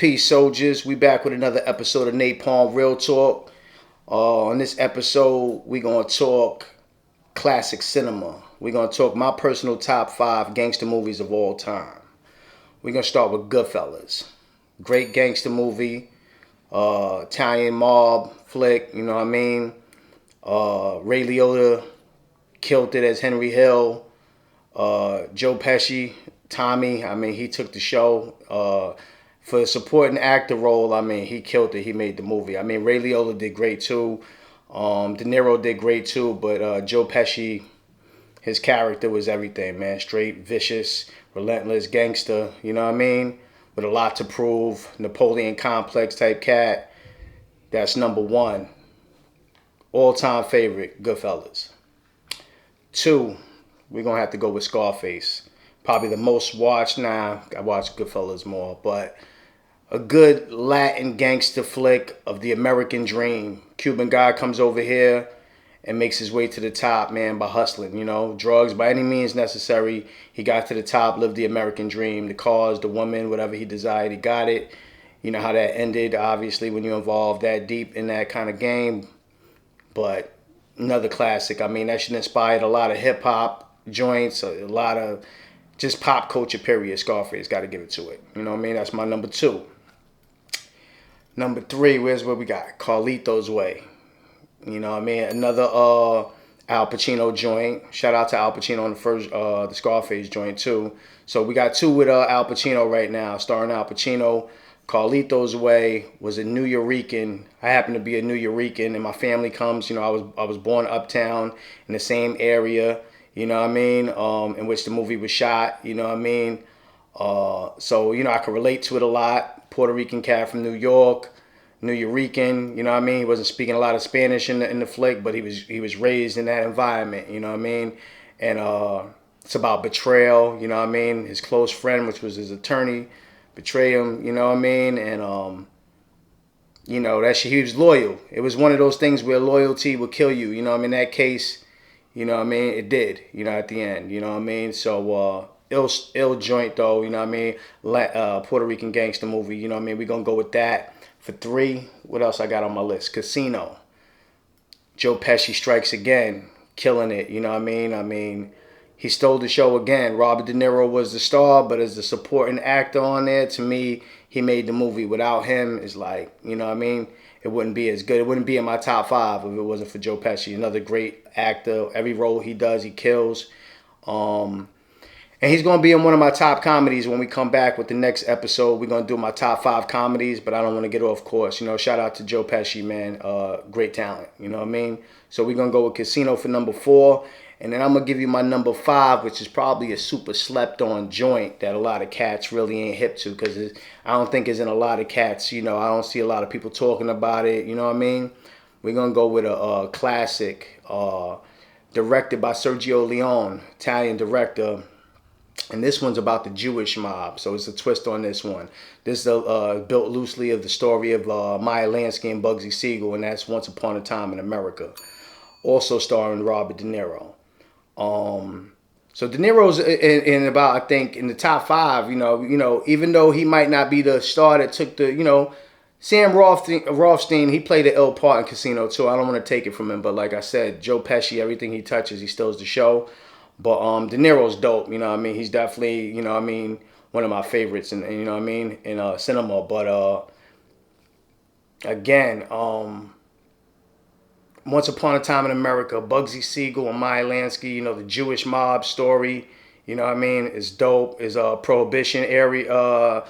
peace, soldiers. We back with another episode of Napalm Real Talk. On this episode, we gonna talk classic cinema. We gonna talk my personal top 5 gangster movies of all time. We gonna start with Goodfellas. Great gangster movie. Italian mob flick, you know what I mean? Ray Liotta killed it as Henry Hill. Joe Pesci, Tommy, I mean, he took the show. For the supporting actor role, I mean, he killed it. He made the movie. I mean, Ray Liotta did great too. De Niro did great too. But Joe Pesci, his character was everything, man. Straight, vicious, relentless, gangster. You know what I mean? With a lot to prove. Napoleon complex type cat. That's number 1. All-time favorite, Goodfellas. 2, we're going to have to go with Scarface. Probably the most watched now. I watch Goodfellas more, but a good Latin gangster flick of the American dream. Cuban guy comes over here and makes his way to the top, man, by hustling, you know. Drugs by any means necessary. He got to the top, lived the American dream. The cars, the woman, whatever he desired, he got it. You know how that ended, obviously, when you're involved that deep in that kind of game. But another classic. I mean, that shit inspired a lot of hip-hop joints, a lot of just pop culture, period. Scarface, got to give it to it. You know what I mean? That's my number 2. Number 3, where's what we got? Carlitos Way. You know what I mean? Another Al Pachino joint. Shout out to Al Pacino on the first, the Scarface joint too. So we got 2 with Al Pacino right now, starring Al Pacino. Carlitos Way was a New Yorican. I happen to be a New Yorican, and my family comes. You know, I was born uptown in the same area. You know what I mean? In which the movie was shot. You know what I mean? So you know, I can relate to it a lot. Puerto Rican cat from New York, New Yorican. You know what I mean? He wasn't speaking a lot of Spanish in the flick, but he was raised in that environment. You know what I mean? And it's about betrayal. You know what I mean? His close friend, which was his attorney, betrayed him. You know what I mean? And you know, that shit, he was loyal. It was one of those things where loyalty would kill you. You know what I mean? In that case, you know what I mean? It did, you know, at the end, you know what I mean? So, ill joint though, you know what I mean? Puerto Rican gangster movie, you know what I mean? We're going to go with that. For 3, what else I got on my list? Casino. Joe Pesci strikes again, killing it, you know what I mean? I mean, he stole the show again. Robert De Niro was the star, but as the supporting actor on there, to me, he made the movie. Without him, it's like, you know what I mean? It wouldn't be as good. It wouldn't be in my top 5 if it wasn't for Joe Pesci. Another great actor. Every role he does, he kills. And he's going to be in one of my top comedies when we come back with the next episode. We're going to do my top 5 comedies, but I don't want to get off course. You know, shout out to Joe Pesci, man. Great talent. You know what I mean? So we're going to go with Casino for number 4. And then I'm going to give you my number 5, which is probably a super slept-on joint that a lot of cats really ain't hip to, because I don't think it's in a lot of cats. You know, I don't see a lot of people talking about it. You know what I mean? We're going to go with a classic directed by Sergio Leone, Italian director. And this one's about the Jewish mob, so it's a twist on this one. This is built loosely of the story of Meyer Lansky and Bugsy Siegel, and that's Once Upon a Time in America. Also starring Robert De Niro. So De Niro's in about, I think, in the top 5. You know, even though he might not be the star that took the, you know, Sam Rothstein, he played an ill part in Casino too. I don't want to take it from him, but like I said, Joe Pesci, everything he touches, he steals the show. But De Niro's dope, you know what I mean? He's definitely, you know what I mean, one of my favorites, and you know what I mean, in cinema. But again, Once Upon a Time in America, Bugsy Siegel and Meyer Lansky, you know, the Jewish mob story, you know what I mean, is dope. Is a Prohibition era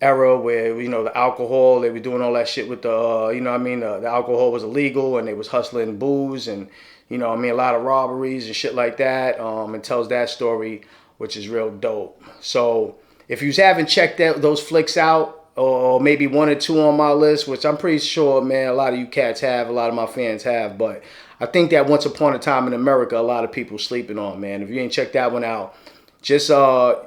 where, you know, the alcohol, they were doing all that shit with the, you know what I mean, the alcohol was illegal and they was hustling booze and, you know what I mean, a lot of robberies and shit like that. It tells that story, which is real dope. So if you haven't checked those flicks out, or maybe 1 or 2 on my list, which I'm pretty sure, man, a lot of you cats have, a lot of my fans have, but I think that Once Upon a Time in America, a lot of people sleeping on, man. If you ain't checked that one out, just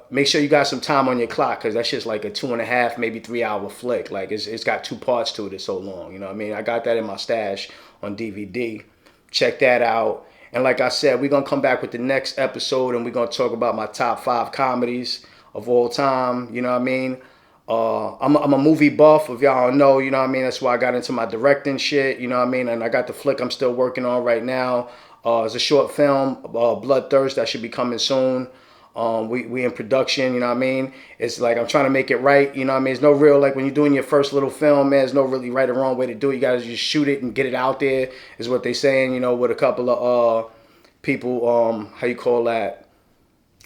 make sure you got some time on your clock, because that shit's like a 2.5, maybe 3 hour flick. Like it's got 2 parts to it. It's so long, you know what I mean? I got that in my stash on DVD. Check that out. And like I said, we're going to come back with the next episode, and we're going to talk about my top 5 comedies of all time. You know what I mean? I'm a movie buff, if y'all don't know, you know what I mean? That's why I got into my directing shit, you know what I mean? And I got the flick I'm still working on right now. It's a short film, Bloodthirst, that should be coming soon. We in production, you know what I mean? It's like I'm trying to make it right, you know what I mean? It's no real, like when you're doing your first little film, man, there's no really right or wrong way to do it. You gotta just shoot it and get it out there, is what they saying, you know, with a couple of people, how you call that?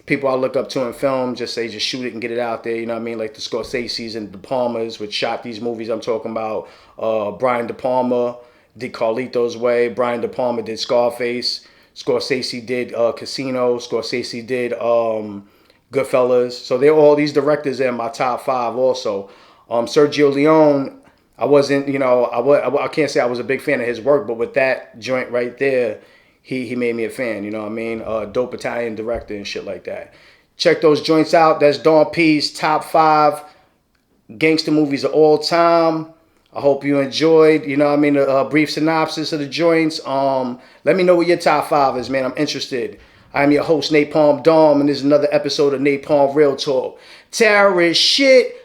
People I look up to in film just say just shoot it and get it out there, you know what I mean? Like the Scorsese's and De Palmas, which shot these movies I'm talking about. Brian De Palma did Carlitos Way. Brian De Palma did Scarface. Scorsese did Casino. Scorsese did Goodfellas. So they're all these directors in my top 5 also. Sergio Leone, I wasn't, you know, I can't say I was a big fan of his work, but with that joint right there, he made me a fan, you know what I mean? Dope Italian director and shit like that. Check those joints out. That's Dawn P's top 5 gangster movies of all time. I hope you enjoyed, you know what I mean, a brief synopsis of the joints. Let me know what your top 5 is, man. I'm interested. I'm your host, Napalm Dom, and this is another episode of Napalm Real Talk. Terrorist shit.